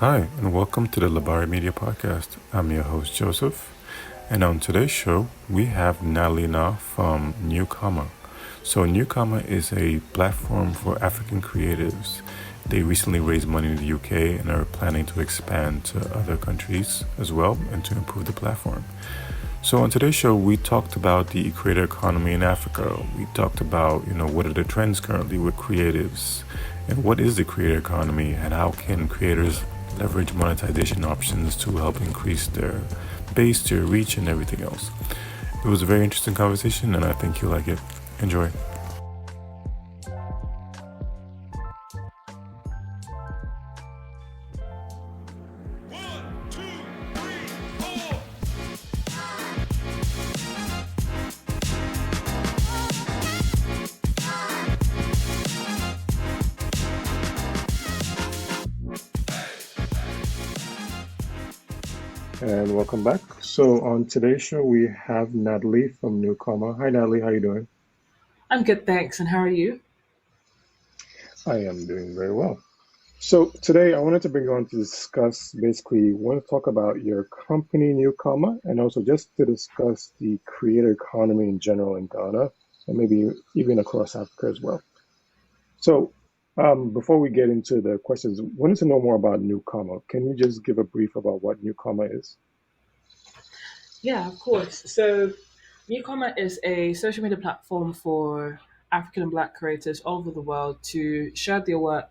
Hi, and welcome to the Labari Media Podcast. I'm your host, Joseph, and on today's show, we have Natalie Narh from Newcomer. So, Newcomer is a platform for African creatives. They recently raised money in the UK and are planning to expand to other countries as well and to improve the platform. So on today's show, we talked about the creator economy in Africa. We talked about, what are the trends currently with creatives and what is the creator economy and how can creators leverage monetization options to help increase their base, their reach, and everything else. It was a very interesting conversation and I think you'll like it. Enjoy. And welcome back. So on today's show, we have Natalie from Newcomer. Hi, Natalie. How you doing? I'm good, thanks. And how are you? I am doing very well. So today I wanted to bring you on to discuss basically want to talk about your company Newcomer and also just to discuss the creator economy in general in Ghana and maybe even across Africa as well. So before we get into the questions, wanted to know more about Newcomer. Can you just give a brief about what Newcomer is? Yeah, of course. So, Newcomer is a social media platform for African and Black creators all over the world to share their work,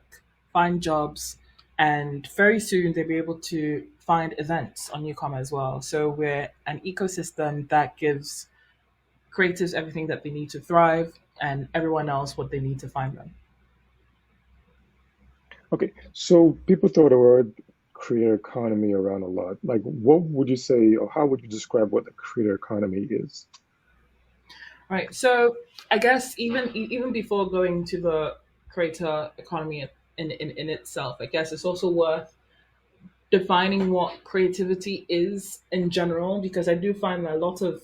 find jobs, and very soon they'll be able to find events on Newcomer as well. So, we're an ecosystem that gives creators everything that they need to thrive and everyone else what they need to find them. Okay, so people throw the word creator economy around a lot. Like, what would you say, or how would you describe what the creator economy is? Right. So I guess even before going to the creator economy in itself, I guess it's also worth defining what creativity is in general, because I do find that a lot of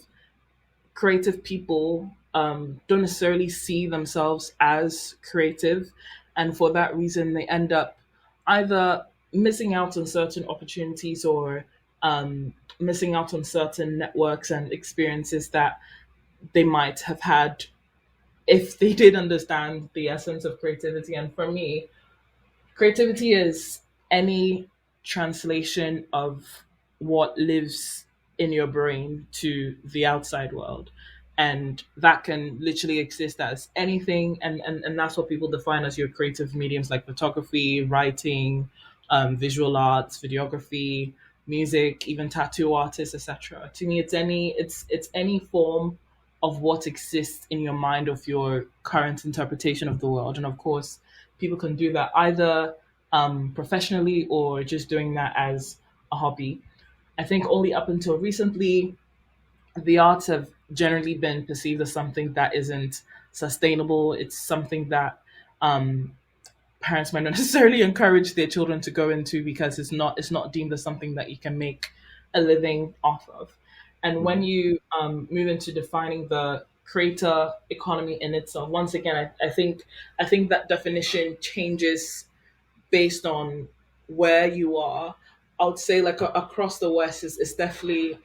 creative people don't necessarily see themselves as creative, and for that reason, they end up either missing out on certain opportunities or missing out on certain networks and experiences that they might have had if they did understand the essence of creativity. And for me, creativity is any translation of what lives in your brain to the outside world. And that can literally exist as anything. And that's what people define as your creative mediums like photography, writing, visual arts, videography, music, even tattoo artists, etc. To me, it's any form of what exists in your mind of your current interpretation of the world. And of course, people can do that either professionally or just doing that as a hobby. I think only up until recently, the arts have generally been perceived as something that isn't sustainable. It's something that um, parents might not necessarily encourage their children to go into because it's not deemed as something that you can make a living off of. And when Mhm. you move into defining the creator economy in itself, once again, I think that definition changes based on where you are. I would say like across the West is definitely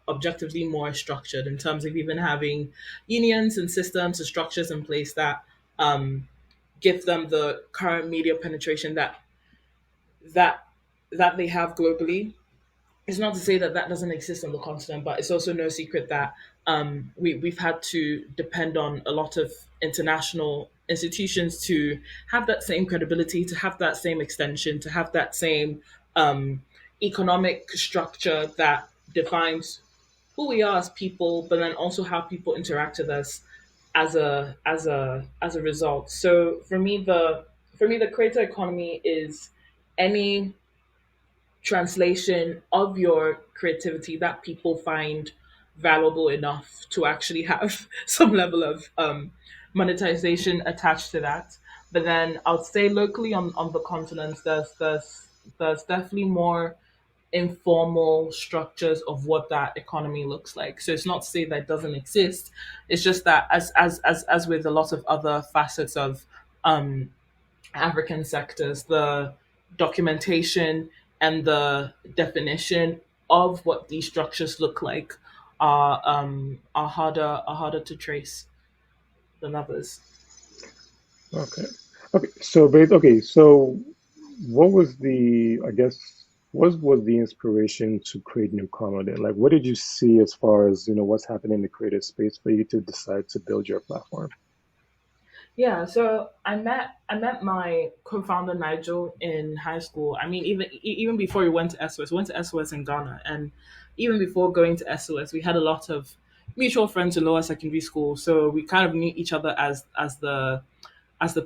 objectively more structured in terms of even having unions and systems and structures in place that um, give them the current media penetration that that they have globally. It's not to say that that doesn't exist on the continent, but it's also no secret that we've had to depend on a lot of international institutions to have that same credibility, to have that same extension, to have that same um, economic structure that defines who we are as people, but then also how people interact with us as a result. So for me the creator economy is any translation of your creativity that people find valuable enough to actually have some level of monetization attached to that. But then I would say locally on the continent, there's definitely more informal structures of what that economy looks like. So it's not to say that it doesn't exist. It's just that as with a lot of other facets of um, African sectors, the documentation and the definition of what these structures look like are harder to trace than others. Okay. Okay. So what was the, I guess, what was the inspiration to create Newcomer then? Like, what did you see as far as, what's happening in the creative space for you to decide to build your platform? Yeah, so I met my co-founder Nigel in high school. I mean, even before we went to SOS, we went to SOS in Ghana, and even before going to SOS, we had a lot of mutual friends in lower secondary school. So we kind of knew each other as the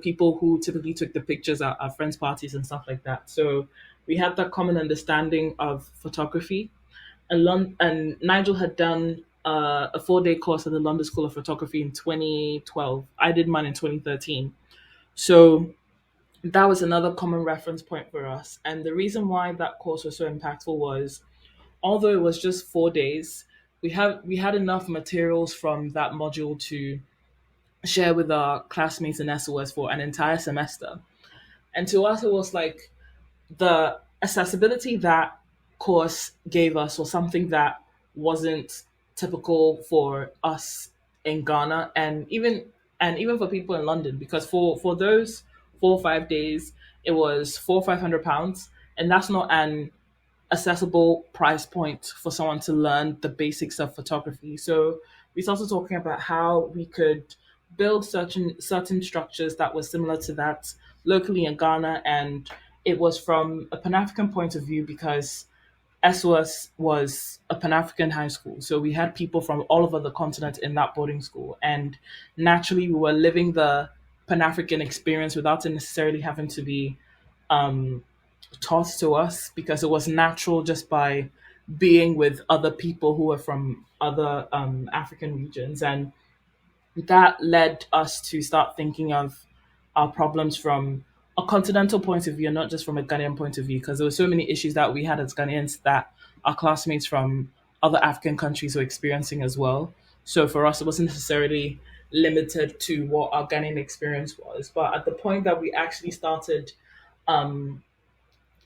people who typically took the pictures at our friends' parties and stuff like that. So we had that common understanding of photography. And Nigel had done a 4-day course at the London School of Photography in 2012. I did mine in 2013. So that was another common reference point for us. And the reason why that course was so impactful was, although it was just 4 days, we had enough materials from that module to share with our classmates in SOS for an entire semester. And to us, it was like the accessibility that course gave us was something that wasn't typical for us in Ghana, and even for people in London, because for those 4 or 5 days it was 400 or 500 pounds, and that's not an accessible price point for someone to learn the basics of photography. So we started talking about how we could build certain structures that were similar to that locally in Ghana, and it was from a Pan African point of view because SOS was a Pan African high school. So we had people from all over the continent in that boarding school, and naturally we were living the Pan African experience without it necessarily having to be um, taught to us, because it was natural just by being with other people who were from other African regions. And that led us to start thinking of our problems from a continental point of view, not just from a Ghanaian point of view, because there were so many issues that we had as Ghanaians that our classmates from other African countries were experiencing as well. So for us, it wasn't necessarily limited to what our Ghanaian experience was. But at the point that we actually started um,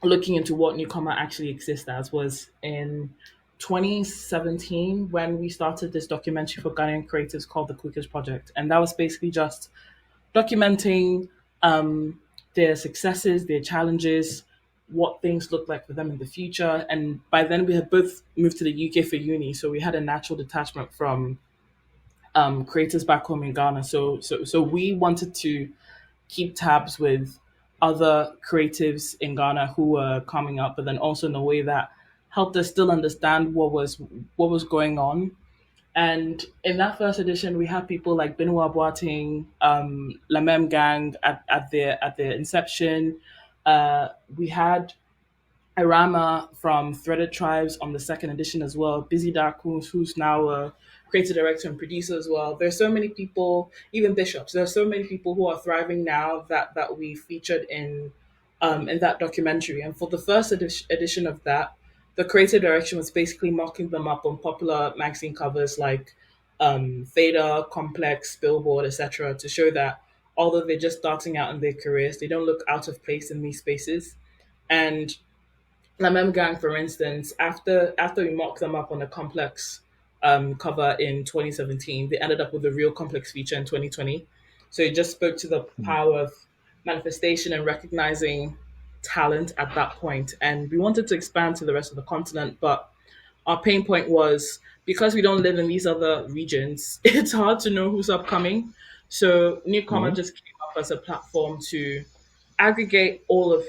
looking into what Newcomer actually exists as was in 2017, when we started this documentary for Ghanaian creatives called The Quickest Project. And that was basically just documenting their successes, their challenges, what things look like for them in the future. And by then, we had both moved to the UK for uni, so we had a natural detachment from creators back home in Ghana. So we wanted to keep tabs with other creatives in Ghana who were coming up, but then also in a way that helped us still understand what was going on. And in that first edition, we had people like Benoit Boating, La Meme Gang at their inception. We had Irama from Threaded Tribes on the second edition as well. Busy Dark, who's now a creative director and producer as well. There's so many people, even bishops. There's so many people who are thriving now that we featured in that documentary. And for the first edition of that, the creative direction was basically mocking them up on popular magazine covers like Theta, Complex, Billboard, etc., to show that although they're just starting out in their careers, they don't look out of place in these spaces. And La Meme Gang, for instance, after we mocked them up on a complex cover in 2017, they ended up with a real complex feature in 2020. So it just spoke to the power of manifestation and recognizing talent at that point. And we wanted to expand to the rest of the continent, but our pain point was because we don't live in these other regions, it's hard to know who's upcoming. So Newcomer Mhm. just came up as a platform to aggregate all of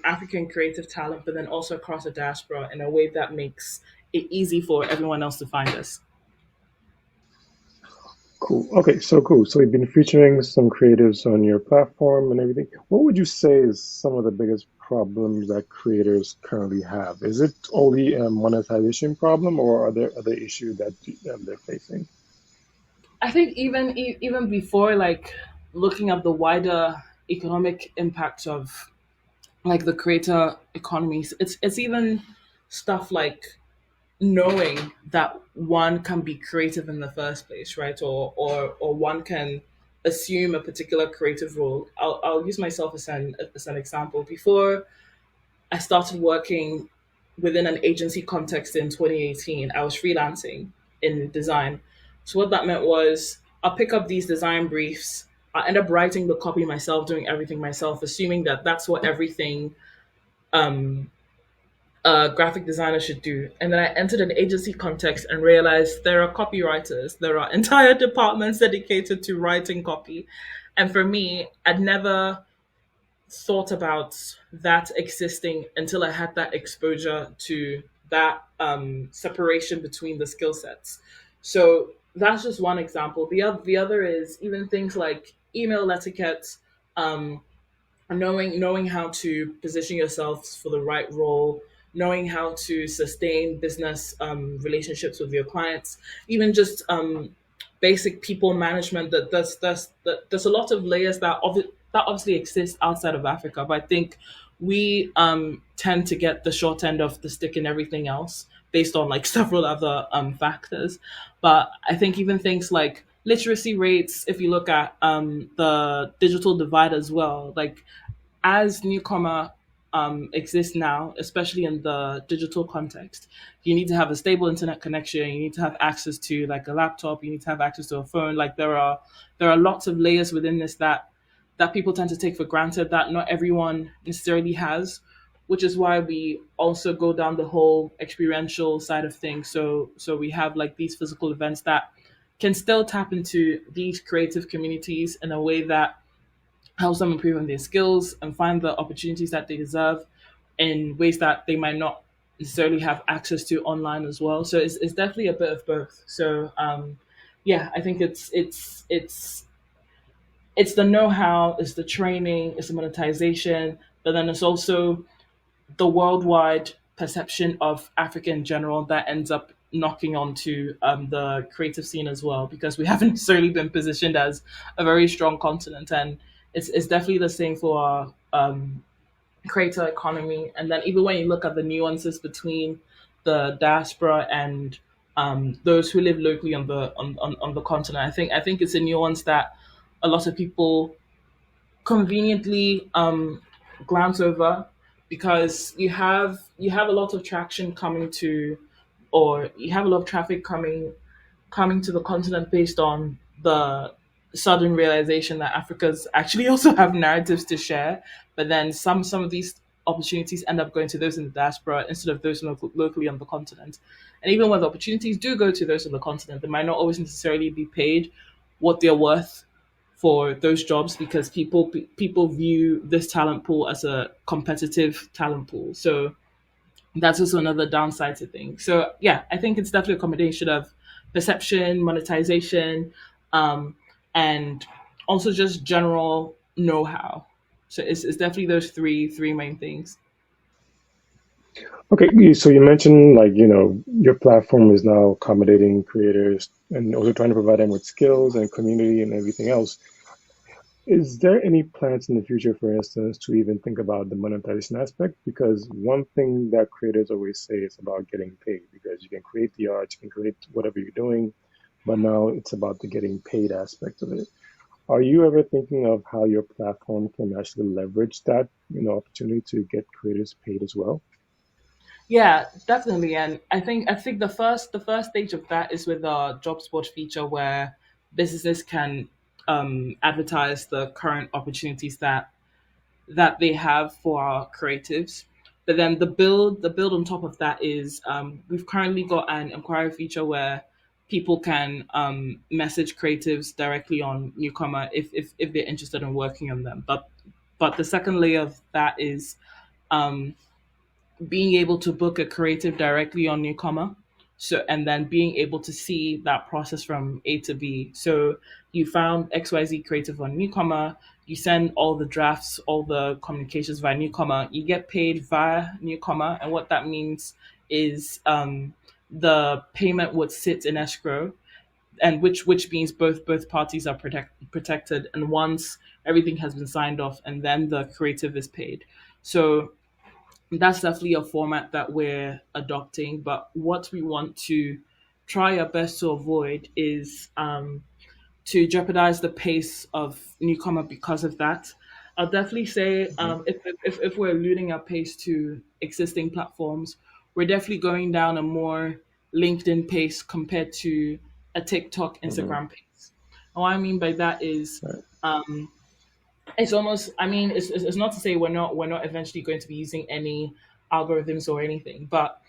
African creative talent, but then also across the diaspora in a way that makes it easy for everyone else to find us. Cool. Okay, so cool. So you've been featuring some creatives on your platform and everything. What would you say is some of the biggest problems that creators currently have? Is it only a monetization problem, or are there other issues that they're facing? I think even before like looking at the wider economic impact of like the creator economies, it's even stuff like knowing that one can be creative in the first place, right? Or one can assume a particular creative role. I'll use myself as an example. Before I started working within an agency context in 2018. I was freelancing in design. So what that meant was I'll pick up these design briefs. I end up writing the copy myself, doing everything myself, assuming that that's what everything um, graphic designer should do. And then I entered an agency context and realized there are copywriters, there are entire departments dedicated to writing copy. And for me, I'd never thought about that existing until I had that exposure to that separation between the skill sets. So that's just one example. The other is even things like email etiquette, um, knowing how to position yourselves for the right role, knowing how to sustain business relationships with your clients, even just basic people management. There's a lot of layers that obviously exist outside of Africa, but I think we tend to get the short end of the stick in everything else based on like several other factors. But I think even things like literacy rates, if you look at the digital divide as well, like as newcomer exists now, especially in the digital context, you need to have a stable internet connection. You need to have access to like a laptop. You need to have access to a phone. Like there are lots of layers within this that people tend to take for granted that not everyone necessarily has, which is why we also go down the whole experiential side of things. So we have like these physical events that can still tap into these creative communities in a way that helps them improve on their skills and find the opportunities that they deserve in ways that they might not necessarily have access to online as well. So it's definitely a bit of both. So yeah, I think it's the know-how, it's the training, it's the monetization, but then it's also the worldwide perception of Africa in general that ends up knocking onto the creative scene as well, because we haven't necessarily been positioned as a very strong continent. And it's definitely the same for our creator economy. And then even when you look at the nuances between the diaspora and those who live locally on the continent, I think it's a nuance that a lot of people conveniently glance over, because you have a lot of traction coming to, or you have a lot of traffic coming to the continent based on the sudden realization that Africans actually also have narratives to share. But then some of these opportunities end up going to those in the diaspora instead of those locally on the continent. And even when the opportunities do go to those on the continent, they might not always necessarily be paid what they're worth for those jobs, because people view this talent pool as a competitive talent pool. So that's also another downside to things. So yeah, I think it's definitely a combination of perception, monetization, um, and also just general know-how. So it's definitely those three main things. Okay, so you mentioned like, your platform is now accommodating creators and also trying to provide them with skills and community and everything else. Is there any plans in the future, for instance, to even think about the monetization aspect? Because one thing that creators always say is about getting paid, because you can create the art, you can create whatever you're doing, but now it's about the getting paid aspect of it. Are you ever thinking of how your platform can actually leverage that, opportunity to get creators paid as well? Yeah, definitely. And I think the first stage of that is with the job spot feature, where businesses can advertise the current opportunities that they have for our creatives. But then the build on top of that is we've currently got an inquiry feature where people can message creatives directly on Newcomer if they're interested in working on them. But the second layer of that is um, being able to book a creative directly on Newcomer. So and then being able to see that process from A to B. So you found XYZ creative on Newcomer, you send all the drafts, all the communications via Newcomer, you get paid via Newcomer, and what that means is the payment would sit in escrow, and which means both parties are protected, and once everything has been signed off, and then the creative is paid. So that's definitely a format that we're adopting. But what we want to try our best to avoid is to jeopardize the pace of Newcomer because of that. I'll definitely say if we're alluding our pace to existing platforms, we're definitely going down a more LinkedIn pace compared to a TikTok, Mm-hmm. Instagram pace. And what I mean by that is Right. it's almost, I mean, it's not to say we're not eventually going to be using any algorithms or anything, but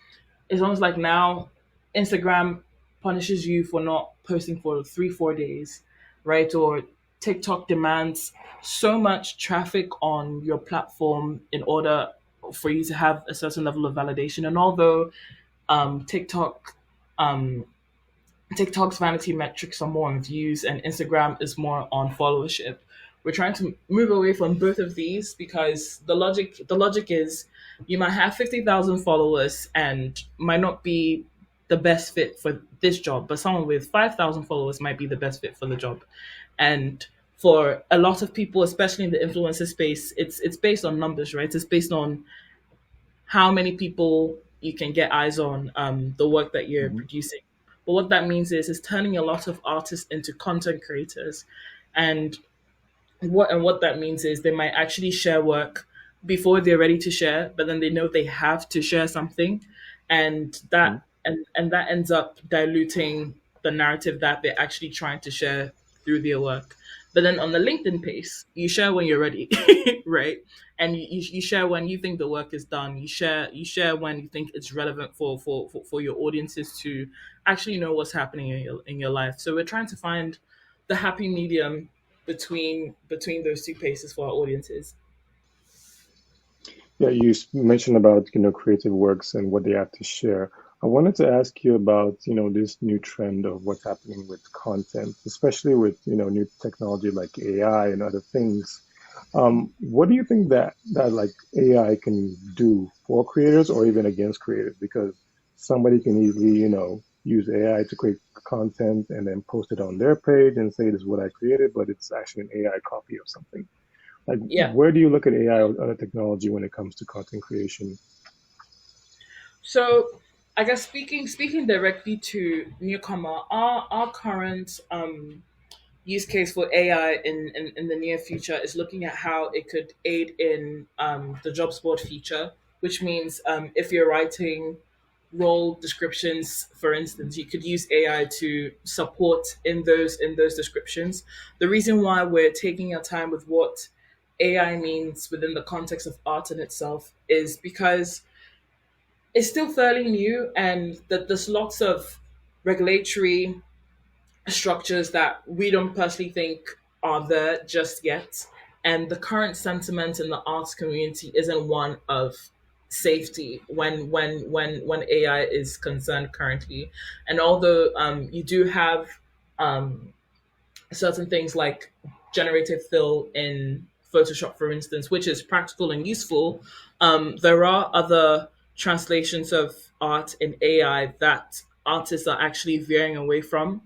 it's almost like now Instagram punishes you for not posting for 3 4 days, right? Or TikTok demands so much traffic on your platform in order for you to have a certain level of validation. And although um, TikTok um, TikTok's vanity metrics are more on views and Instagram is more on followership. We're trying to move away from both of these because the logic is you might have 50,000 followers and might not be the best fit for this job, but someone with 5,000 followers might be the best fit for the job. And for a lot of people, especially in the influencer space, it's based on numbers, right? It's based on how many people you can get eyes on the work that you're Mm-hmm. producing. But what that means is turning a lot of artists into content creators, and what that means is they might actually share work before they're ready to share, but then they know they have to share something, and Mm-hmm. that ends up diluting the narrative that they're actually trying to share through their work. But then on the LinkedIn pace, you share when you're ready, right? And you share when you think the work is done. You share when you think it's relevant for your audiences to actually know what's happening in your life. So we're trying to find the happy medium between those two paces for our audiences. Yeah, mentioned about, creative works and what they have to share. I wanted to ask you about, this new trend of what's happening with content, especially with, new technology like AI and other things. What do you think that like AI can do for creators or even against creators? Because somebody can easily, use AI to create content and then post it on their page and say this is what I created, but it's actually an AI copy of something. Like, Yeah. where do you look at AI or other technology when it comes to content creation? So I guess speaking directly to newcomer, our current use case for AI in the near future is looking at how it could aid in the jobs board feature, which means if you're writing role descriptions, for instance, you could use AI to support in those descriptions. The reason why we're taking our time with what AI means within the context of art in itself is because it's still fairly new and that there's lots of regulatory structures that we don't personally think are there just yet. And the current sentiment in the arts community isn't one of safety when AI is concerned currently. And although you do have um, certain things like generative fill in Photoshop, for instance, which is practical and useful, there are other translations of art in AI that artists are actually veering away from.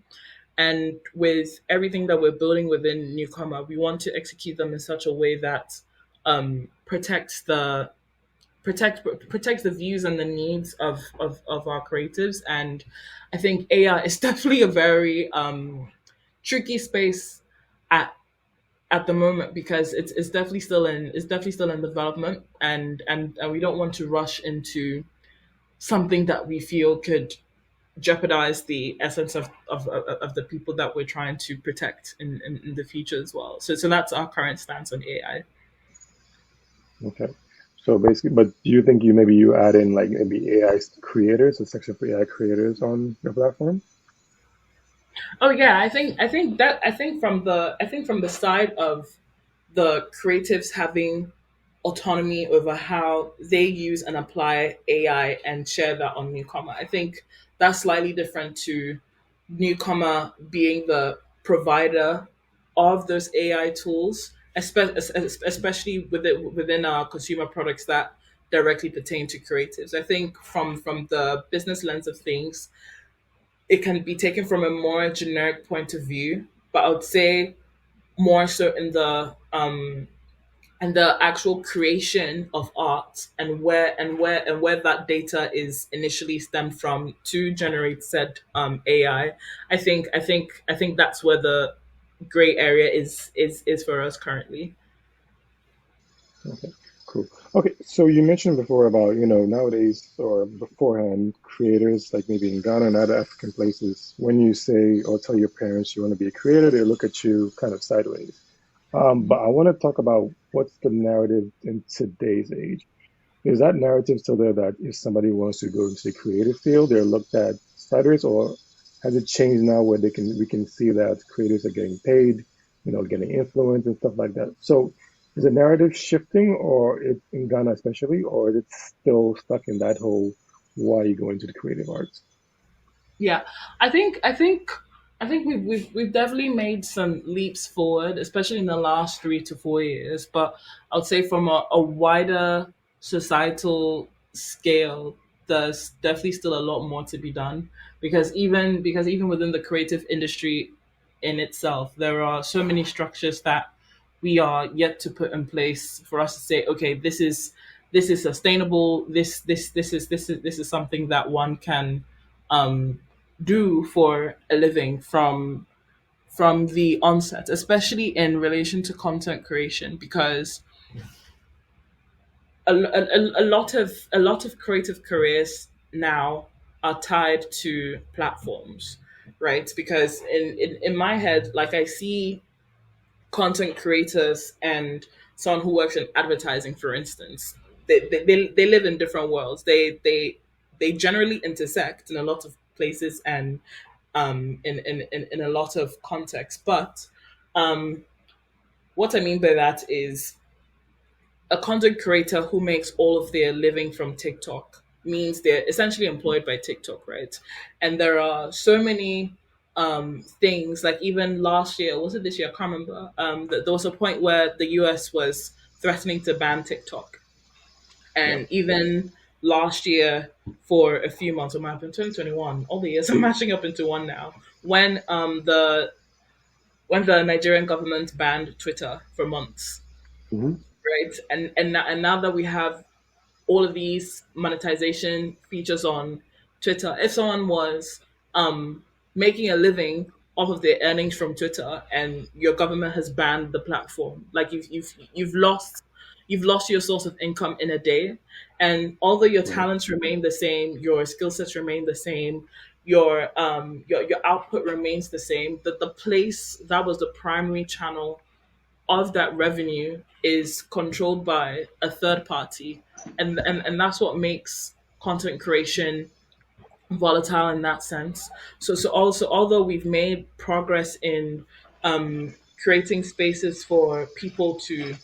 And with everything that we're building within Newcomer, we want to execute them in such a way that protects the views and the needs of our creatives. And I think AI is definitely a very tricky space at at the moment because it's definitely still in development, and we don't want to rush into something that we feel could jeopardize the essence of the people that we're trying to protect in the future as well. So that's our current stance on AI. Okay. So basically, but do you think you add in like maybe AI creators, a section for AI creators on your platform? Oh yeah, I think from the side of the creatives having autonomy over how they use and apply AI and share that on Newcomer. I think that's slightly different to Newcomer being the provider of those AI tools, especially within our consumer products that directly pertain to creatives. I think from the business lens of things, it can be taken from a more generic point of view, but I would say more so in the actual creation of art and where that data is initially stemmed from to generate said AI. I think that's where the gray area is for us currently. Okay, cool. Okay, so you mentioned before about, nowadays or beforehand, creators like maybe in Ghana and other African places, when you say or tell your parents you want to be a creator, they look at you kind of sideways. But I want to talk about what's the narrative in today's age. Is that narrative still there that if somebody wants to go into the creative field, they're looked at sideways, or has it changed now where we can see that creators are getting paid, getting influence and stuff like that? So is the narrative shifting, or it in Ghana especially, or is it still stuck in that whole why you go into the creative arts? Yeah, I think we've definitely made some leaps forward, especially in the last 3 to 4 years. But I would say from a wider societal scale, there's definitely still a lot more to be done because even within the creative industry in itself, there are so many structures that we are yet to put in place for us to say, okay, this is sustainable. This is something that one can um, do for a living from the onset, especially in relation to content creation, because a lot of creative careers now are tied to platforms, right? Because in my head, like I see content creators and someone who works in advertising, for instance, they live in different worlds. They generally intersect in a lot of places and in a lot of contexts. But um, what I mean by that is a content creator who makes all of their living from TikTok means they're essentially employed by TikTok, right? And there are so many things, like even last year, was it this year? I can't remember. That there was a point where the US was threatening to ban TikTok. Yeah. And even last year, for a few months, it might have been 2021, all the years are matching up into one now, when the Nigerian government banned Twitter for months, Hmm. right? And now that we have all of these monetization features on Twitter, if someone was making a living off of their earnings from Twitter and your government has banned the platform, like you've lost your source of income in a day. And although your Right. talents remain the same, your skill sets remain the same, your output remains the same, that the place that was the primary channel of that revenue is controlled by a third party, and that's what makes content creation volatile in that sense. So also, although we've made progress in creating spaces for people to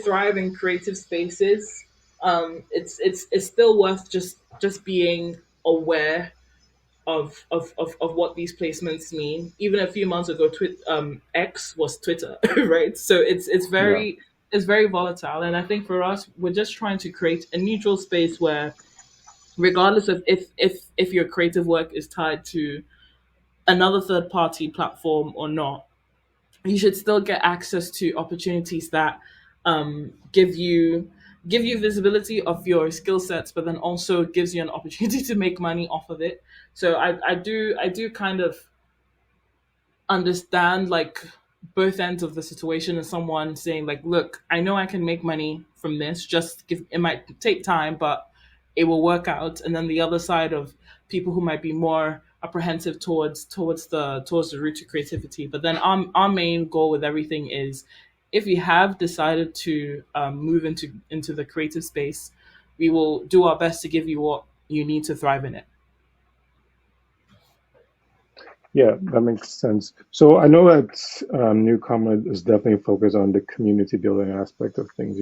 thrive in creative spaces, it's still worth just being aware of what these placements mean. Even a few months ago, X was Twitter, right? So Yeah. it's very volatile, and I think for us, we're just trying to create a neutral space where, regardless of if your creative work is tied to another third party platform or not, you should still get access to opportunities that give you visibility of your skill sets, but then also gives you an opportunity to make money off of it. So I do kind of understand, like, both ends of the situation, and someone saying, like, look, I know I can make money from this, just give it might take time, but it will work out. And then the other side of people who might be more apprehensive towards the route to creativity. But then our main goal with everything is, if you have decided to move into the creative space, we will do our best to give you what you need to thrive in it. Yeah, that makes sense. So I know that Newcomer is definitely focused on the community building aspect of things,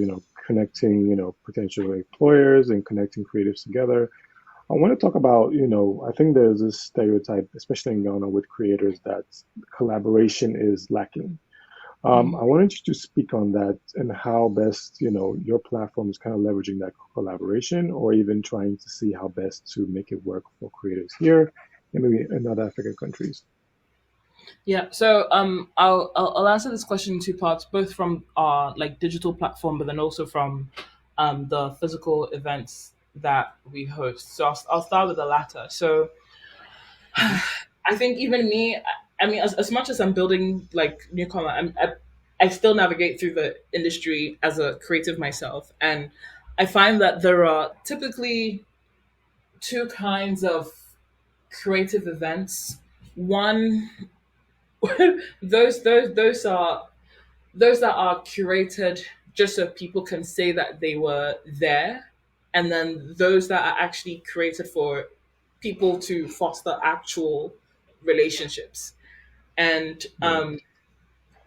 connecting, potential employers and connecting creatives together. I want to talk about, I think there's this stereotype, especially in Ghana with creators, that collaboration is lacking. I wanted you to speak on that and how best, your platform is kind of leveraging that collaboration or even trying to see how best to make it work for creators here and maybe in other African countries. Yeah, so I'll answer this question in two parts, both from our like digital platform, but then also from the physical events that we host. So I'll start with the latter. So Hmm. I think even me, I mean, as much as I'm building like newcomer, I still navigate through the industry as a creative myself, and I find that there are typically two kinds of creative events. One, those that are curated just so people can say that they were there, and then those that are actually created for people to foster actual relationships. And Right.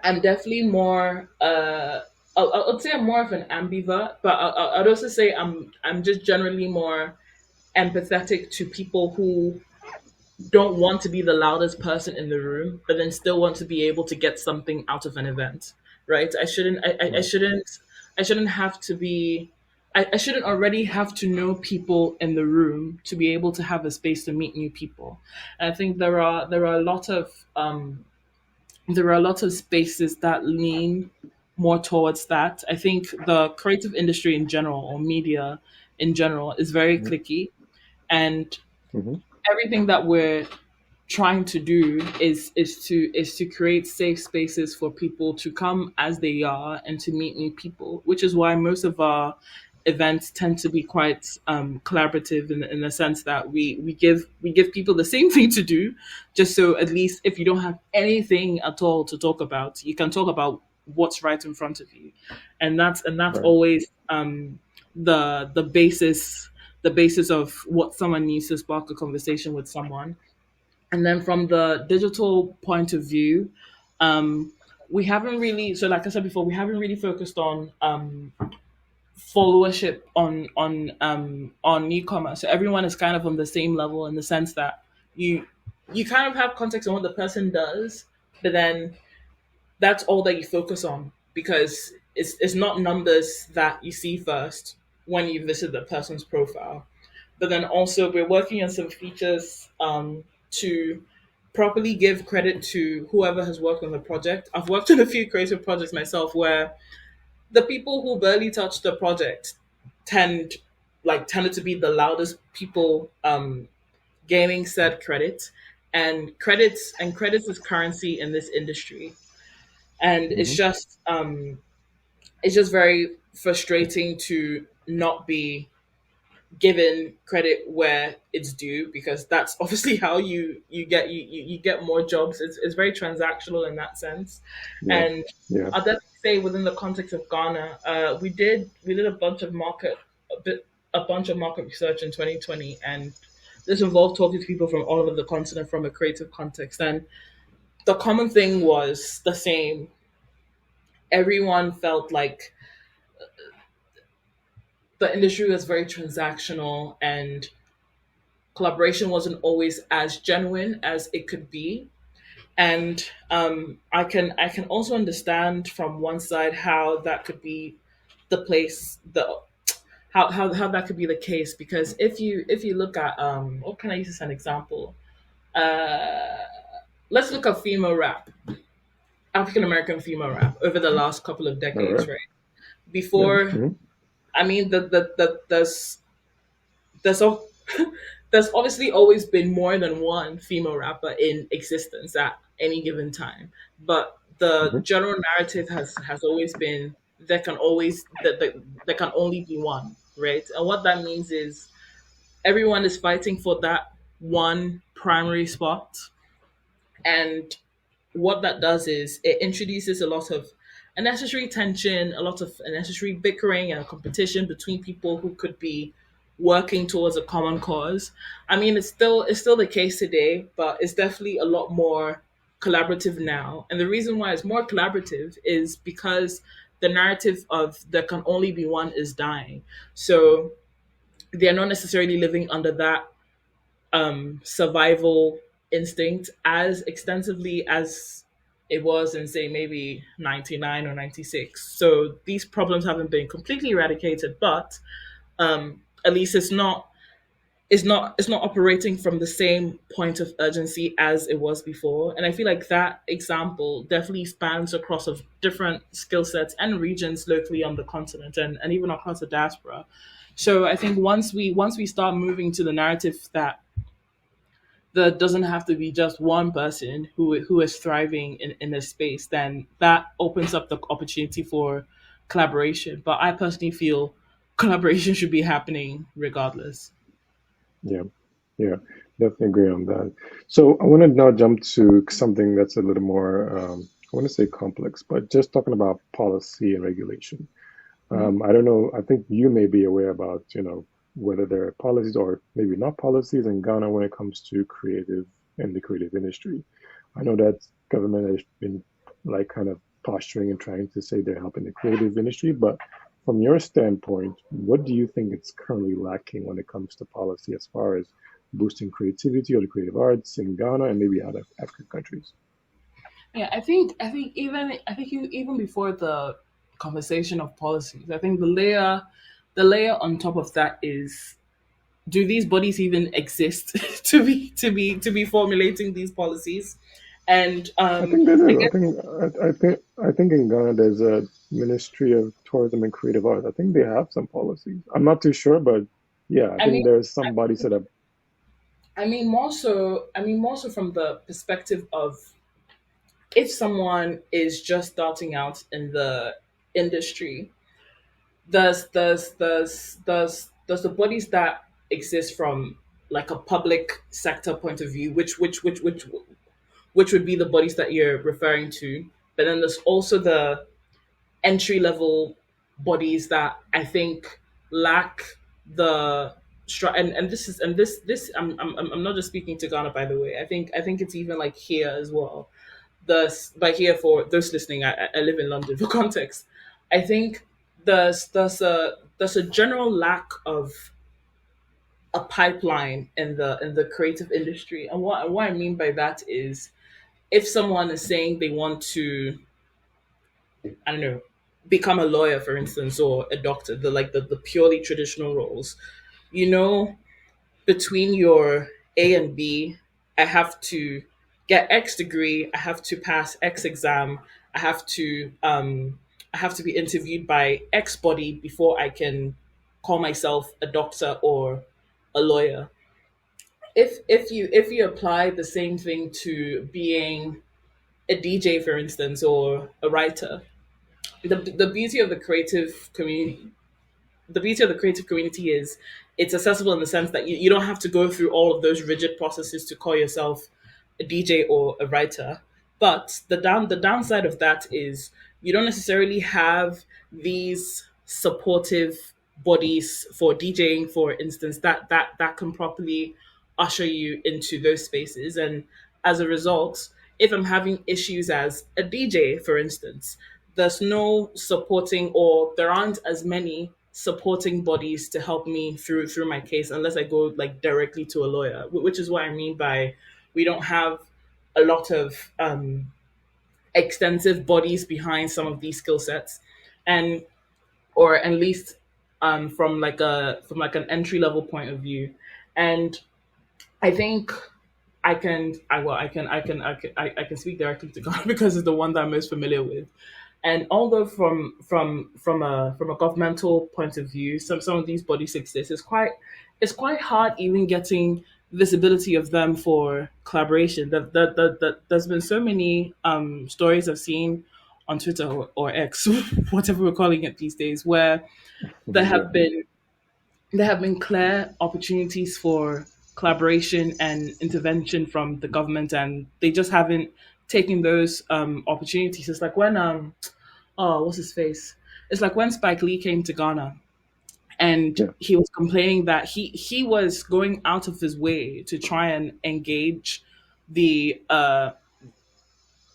I'm definitely more. I'd say I'm more of an ambivert, but I'd also say I'm just generally more empathetic to people who don't want to be the loudest person in the room, but then still want to be able to get something out of an event, right? Right. I shouldn't have to be. I shouldn't already have to know people in the room to be able to have a space to meet new people. And I think there are a lot of spaces that lean more towards that. I think the creative industry in general, or media in general, is very clicky, and Mm-hmm. everything that we're trying to do is to create safe spaces for people to come as they are and to meet new people, which is why most of our events tend to be quite collaborative in the sense that we give people the same thing to do, just so at least if you don't have anything at all to talk about, you can talk about what's right in front of you. And that's Right. always the basis of what someone needs to spark a conversation with someone. And then from the digital point of view, um, we haven't really, so like I said before, we haven't really focused on followership on newcomer. So everyone is kind of on the same level in the sense that you you kind of have context on what the person does, but then that's all that you focus on, because it's not numbers that you see first when you visit the person's profile. But then also we're working on some features to properly give credit to whoever has worked on the project. I've worked on a few creative projects myself where the people who barely touched the project tend tended to be the loudest people gaining said credit. And credits is currency in this industry. And Mm-hmm. it's just very frustrating to not be given credit where it's due, because that's obviously how you get more jobs. It's very transactional in that sense. Yeah. And Yeah. I'll definitely say within the context of Ghana, we did a bunch of market research in 2020, and this involved talking to people from all over the continent from a creative context. And the common thing was the same. Everyone felt like the industry was very transactional, and collaboration wasn't always as genuine as it could be. And I can also understand from one side how that could be the place the how that could be the case, because if you look at what can I use as an example, uh let's look at female rap, African American female rap over the last couple of All decades, right. right? Yeah. Before, Mm-hmm. I mean, there's al- there's obviously always been more than one female rapper in existence at any given time, but the Mm-hmm. general narrative has always been there can only be one, right? And what that means is everyone is fighting for that one primary spot. And what that does is it introduces a lot of unnecessary tension, a lot of unnecessary bickering and competition between people who could be working towards a common cause. I mean, it's still the case today, but it's definitely a lot more collaborative now. And the reason why it's more collaborative is because the narrative of there can only be one is dying. So they're not necessarily living under that survival instinct as extensively as it was in, say, maybe 99 or 96. So these problems haven't been completely eradicated, but at least it's not operating from the same point of urgency as it was before. And I feel like that example definitely spans across of different skill sets and regions locally on the continent, and even across the diaspora. So I think once we start moving to the narrative that there doesn't have to be just one person who is thriving in this space, then that opens up the opportunity for collaboration. But I personally feel collaboration should be happening regardless. Yeah, yeah, definitely agree on that. So I want to now jump to something that's a little more, I want to say complex, but just talking about policy and regulation. Mhm. I don't know. I think you may be aware about, whether there are policies or maybe not policies in Ghana when it comes to creative and the creative industry. I know that government has been like kind of posturing and trying to say they're helping the creative industry, but from your standpoint, what do you think it's currently lacking when it comes to policy as far as boosting creativity or the creative arts in Ghana and maybe other African countries? Yeah, I think even before the conversation of policies, I think the layer on top of that is, do these bodies even exist to be formulating these policies? And I think they I do. guess I think in Ghana there's a Ministry of Tourism and Creative Arts. I think they have some policies. I'm not too sure, but yeah, I I mean think there's somebody set up. I mean more so from the perspective of, if someone is just starting out in the industry, does the bodies that exist from like a public sector point of view, which would be the bodies that you're referring to, but then there's also the entry level bodies that I think lack the and this is and this I'm not just speaking to Ghana, by the way. I think it's even like here as well. Thus, by here, for those listening, I live in London for context. I think there's a general lack of a pipeline in the creative industry. And what I mean by that is, if someone is saying they want to, I don't know, become a lawyer, for instance, or a doctor, the purely traditional roles, you know, between your A and B, I have to get X degree, I have to pass X exam, I have to I have to be interviewed by X body before I can call myself a doctor or a lawyer. If you apply the same thing to being a DJ, for instance, or a writer, the beauty of the creative community the beauty of the creative community is it's accessible in the sense that you don't have to go through all of those rigid processes to call yourself a DJ or a writer. But the downside of that is you don't necessarily have these supportive bodies for DJing, for instance, that can properly usher you into those spaces. And as a result, if I'm having issues as a DJ, for instance, there's no supporting, or there aren't as many supporting bodies to help me through my case unless I go like directly to a lawyer, which is what I mean by we don't have a lot of extensive bodies behind some of these skill sets, and or at least from like an entry level point of view. And I think I can speak directly to God because it's the one that I'm most familiar with. And although from a governmental point of view, some of these bodies exist, it's quite hard even getting visibility of them for collaboration. There's been so many stories I've seen on Twitter or X, whatever we're calling it these days, where there Yeah. have been there have been clear opportunities for collaboration and intervention from the government, and they just haven't taken those opportunities. It's like when oh, what's his face? It's like when Spike Lee came to Ghana and Yeah. he was complaining that he was going out of his way to try and engage the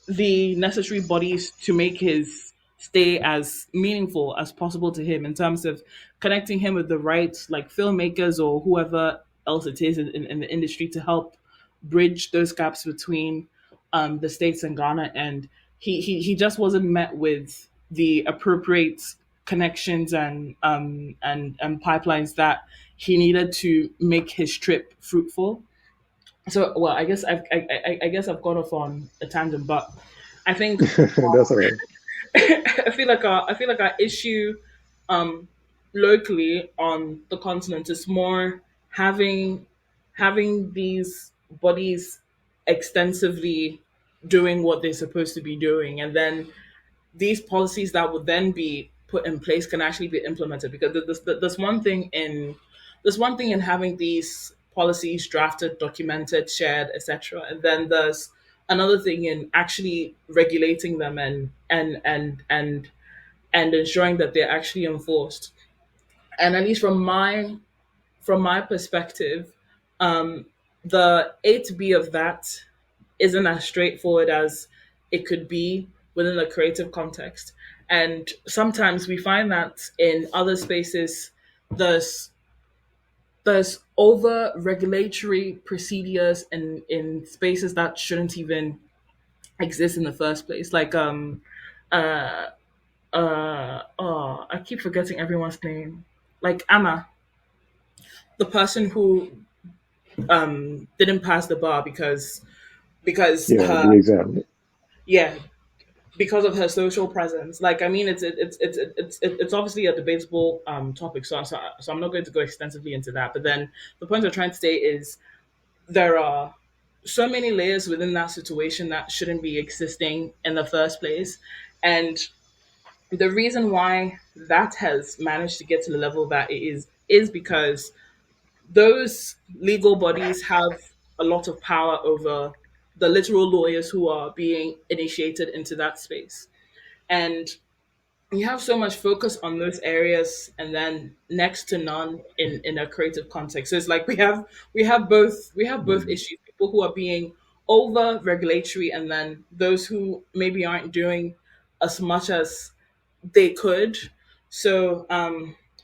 the necessary bodies to make his stay as meaningful as possible to him, in terms of connecting him with the right like filmmakers or whoever else it is in the industry to help bridge those gaps between the states and Ghana. And he just wasn't met with the appropriate connections and pipelines that he needed to make his trip fruitful. So, well, I guess I've gone off on a tangent, but I think That's all right. I feel like our issue um locally on the continent is more having having these bodies extensively doing what they're supposed to be doing, and then these policies that would then be put in place can actually be implemented. Because there's one thing in having these policies drafted, documented, shared, etc., and then there's another thing in actually regulating them and ensuring that they're actually enforced. And at least from my perspective, um, the A to B of that isn't as straightforward as it could be within a creative context. And sometimes we find that in other spaces, there's there's over regulatory procedures in spaces that shouldn't even exist in the first place. Like uh oh, I keep forgetting everyone's name. Like Anna, the person who didn't pass the bar because Yeah, her, the exam. yeah, because of her social presence. Like, I mean, it's obviously a debatable topic, so I'm not going to go extensively into that. But then the point I'm trying to say is there are so many layers within that situation that shouldn't be existing in the first place, and the reason why that has managed to get to the level that it is because those legal bodies have a lot of power over the literal lawyers who are being initiated into that space. And you have so much focus on those areas and then next to none in a creative context. So it's like we have both Mhm. issues. People who are being over regulatory and then those who maybe aren't doing as much as they could. So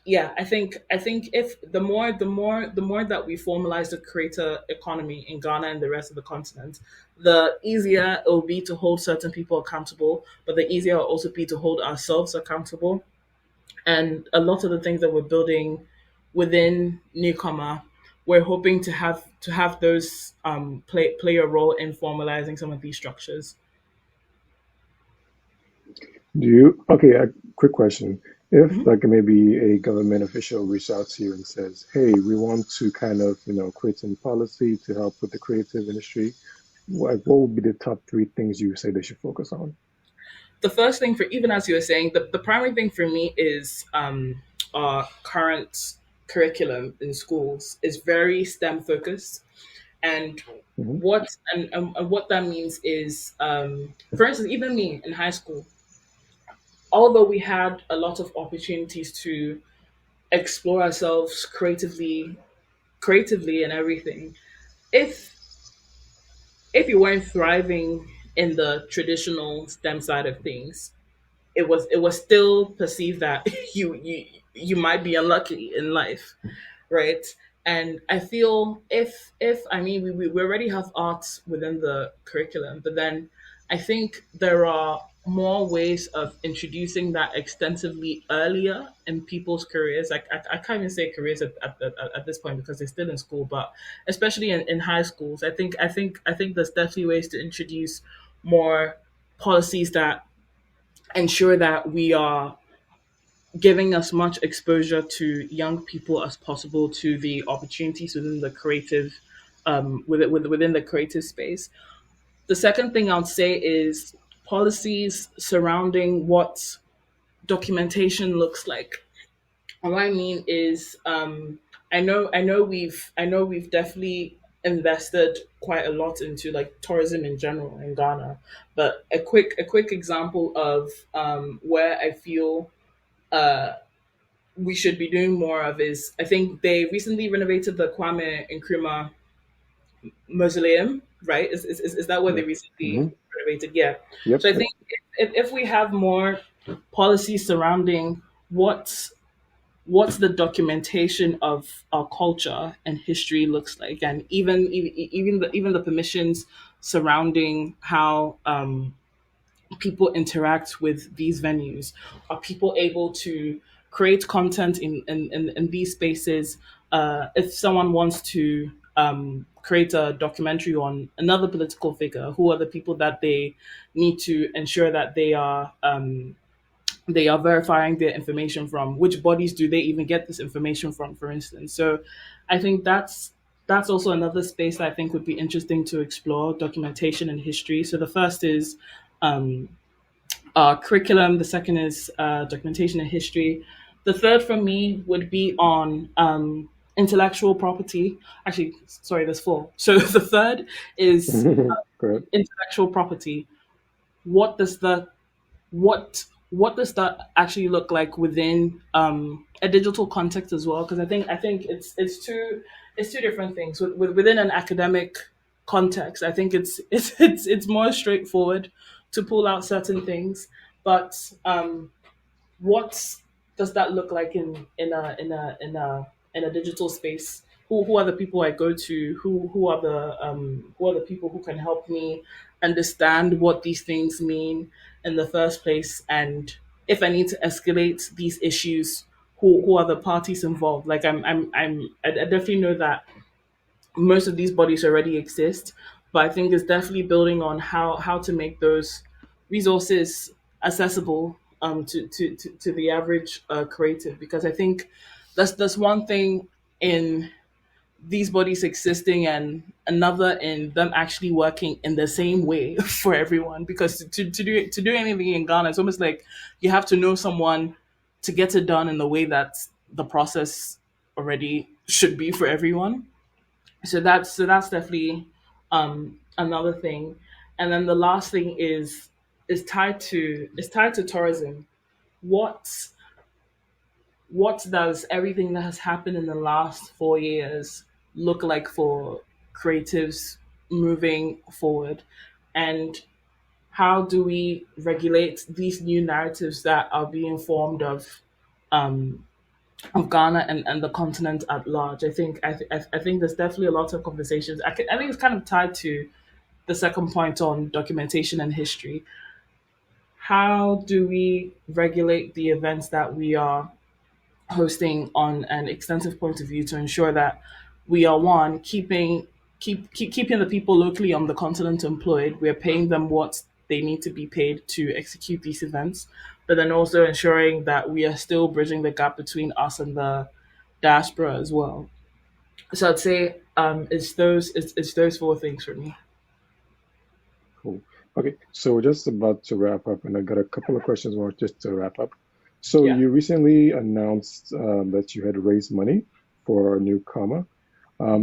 yeah, I think if the more that we formalize the creator economy in Ghana and the rest of the continent, the easier it will be to hold certain people accountable, but the easier it will also be to hold ourselves accountable. And a lot of the things that we're building within Newcomer, we're hoping to have those play a role in formalizing some of these structures. Do you, okay, a quick question. If like maybe a government official reached out to you and says, hey, we want to kind of, create some policy to help with the creative industry, what would be the top three things you say they should focus on? The first thing for, even as you were saying, the primary thing for me is our current curriculum in schools is very STEM focused. And Hmm. and what that means is for instance, even me in high school, although we had a lot of opportunities to explore ourselves creatively and everything, if you weren't thriving in the traditional STEM side of things, it was still perceived that you might be unlucky in life, right? And I feel if I mean we already have arts within the curriculum, but then I think there are more ways of introducing that extensively earlier in people's careers. Like I can't even say careers at this point because they're still in school, but especially in high schools, I think there's definitely ways to introduce more policies that ensure that we are giving as much exposure to young people as possible to the opportunities within the creative within the creative space. The second thing I'd say is policies surrounding what documentation looks like. And what I mean is I know we've definitely invested quite a lot into like tourism in general in Ghana. But a quick example of where I feel we should be doing more of is I think they recently renovated the Kwame Nkrumah Mausoleum, right? Is that what they Yeah. recently Hmm. renovated? Yeah. Yep. So I Yep. think if we have more policies surrounding what the documentation of our culture and history looks like, and even the permissions surrounding how people interact with these venues? Are people able to create content in these spaces? If someone wants to create a documentary on another political figure, who are the people that they need to ensure that they are verifying their information from? Which bodies do they even get this information from, for instance? So I think that's also another space that I think would be interesting to explore: documentation and history. So the first is um, curriculum. The second is documentation and history. The third for me would be on intellectual property. Actually, sorry, there's four. So the third is Good. intellectual property. What does the what does that actually look like within a digital context as well? Because I think it's two different things. Within an academic context, I think it's more straightforward to pull out certain things, but what does that look like in a digital space? Who are the people I go to? Who are the people who can help me understand what these things mean in the first place? And if I need to escalate these issues, who are the parties involved? Like I definitely know that most of these bodies already exist, but I think it's definitely building on how to make those resources accessible to the average creative, because I think that's one thing in these bodies existing and another in them actually working in the same way for everyone, because to do anything in Ghana, it's almost like you have to know someone to get it done in the way that the process already should be for everyone. So that's definitely another thing. And then the last thing is tied to tourism. What what does everything that has happened in the last 4 years look like for creatives moving forward? And how do we regulate these new narratives that are being formed of Ghana and the continent at large? I think there's definitely a lot of conversations. I think it's kind of tied to the second point on documentation and history. How do we regulate the events that we are hosting on an extensive point of view to ensure that we are, one, keeping the people locally on the continent employed. We're paying them what they need to be paid to execute these events, but then also ensuring that we are still bridging the gap between us and the diaspora as well. So I'd say it's those four things for me. Cool. Okay, so we're just about to wrap up, and I got a couple of questions more just to wrap up. So Yeah. you recently announced that you had raised money for a newcomer.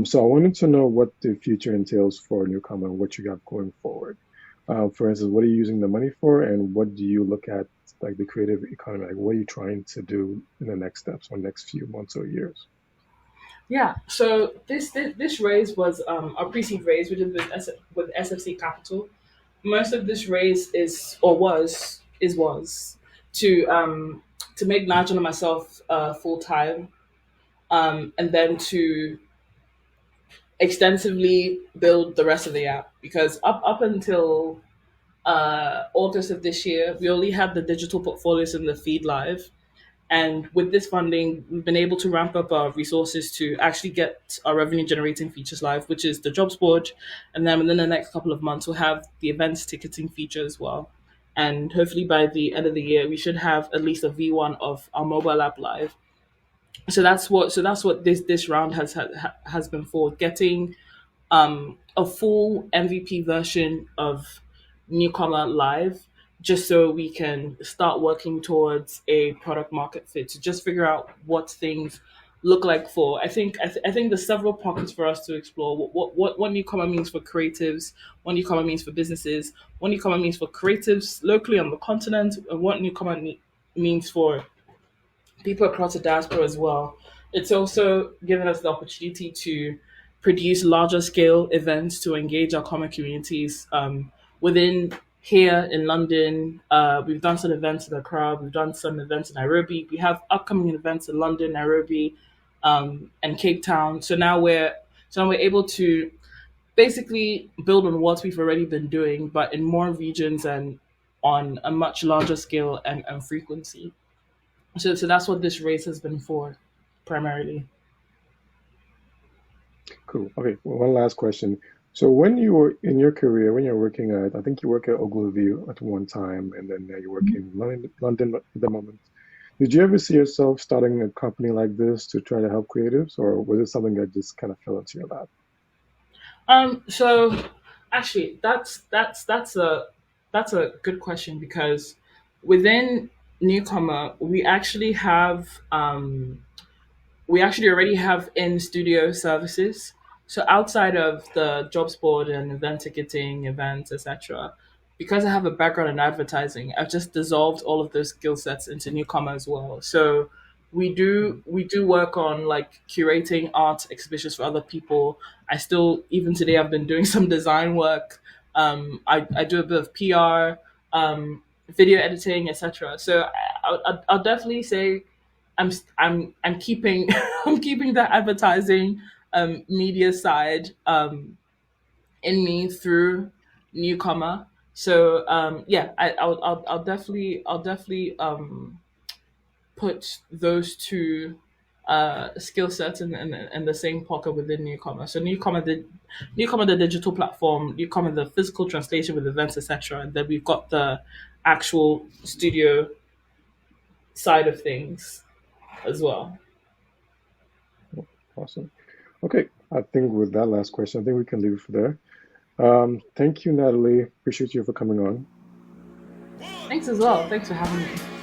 So I wanted to know what the future entails for a newcomer, what you got going forward. For instance, what are you using the money for, and what do you look at like the creative economy? Like, what are you trying to do in the next steps or next few months or years? Yeah, so this raise was a pre-seed raise, which is with SFC Capital. Most of this raise is or was to make Nigel and myself full time, and then to extensively build the rest of the app, because up until August of this year, we only had the digital portfolios in the feed live. And with this funding, we've been able to ramp up our resources to actually get our revenue generating features live, which is the jobs board. And then within the next couple of months, we'll have the events ticketing feature as well. And hopefully by the end of the year, we should have at least a V1 of our mobile app live. So that's what this round has been for: getting a full MVP version of Newcomer live, just so we can start working towards a product market fit to just figure out what things look like for. I think there's several pockets for us to explore. What Newcomer means for creatives, what Newcomer means for businesses, what Newcomer means for creatives locally on the continent, and what Newcomer means for people across the diaspora as well. It's also given us the opportunity to produce larger scale events to engage our comic communities within here in London. We've done some events in Accra, we've done some events in Nairobi. We have upcoming events in London, Nairobi, and Cape Town. So now we're able to basically build on what we've already been doing, but in more regions and on a much larger scale and frequency. So that's what this race has been for, primarily. Cool. Okay, well, one last question. So when you were in your career, when you're working at, I think you work at Ogilvy at one time, and then now you work in London at the moment. Did you ever see yourself starting a company like this to try to help creatives, or was it something that just kind of fell into your lap? So actually, that's a good question because within Newcomer, we actually already have in studio services. So outside of the jobs board and event ticketing, events, etc., because I have a background in advertising, I've just dissolved all of those skill sets into Newcomer as well. So we do work on like curating art exhibitions for other people. I still even today I've been doing some design work. I do a bit of PR, video editing, etc. So I'll definitely say I'm keeping I'm keeping that advertising media side in me through Newcomer. So yeah, I'll definitely put those two skill sets in the same pocket within Newcomer. So Newcomer the digital platform, Newcomer the physical translation with events, etc. And then we've got the actual studio side of things as well. Awesome. Okay, I think with that last question, I think we can leave it for there. Thank you, Natalie. Appreciate you for coming on. Thanks as well. Thanks for having me.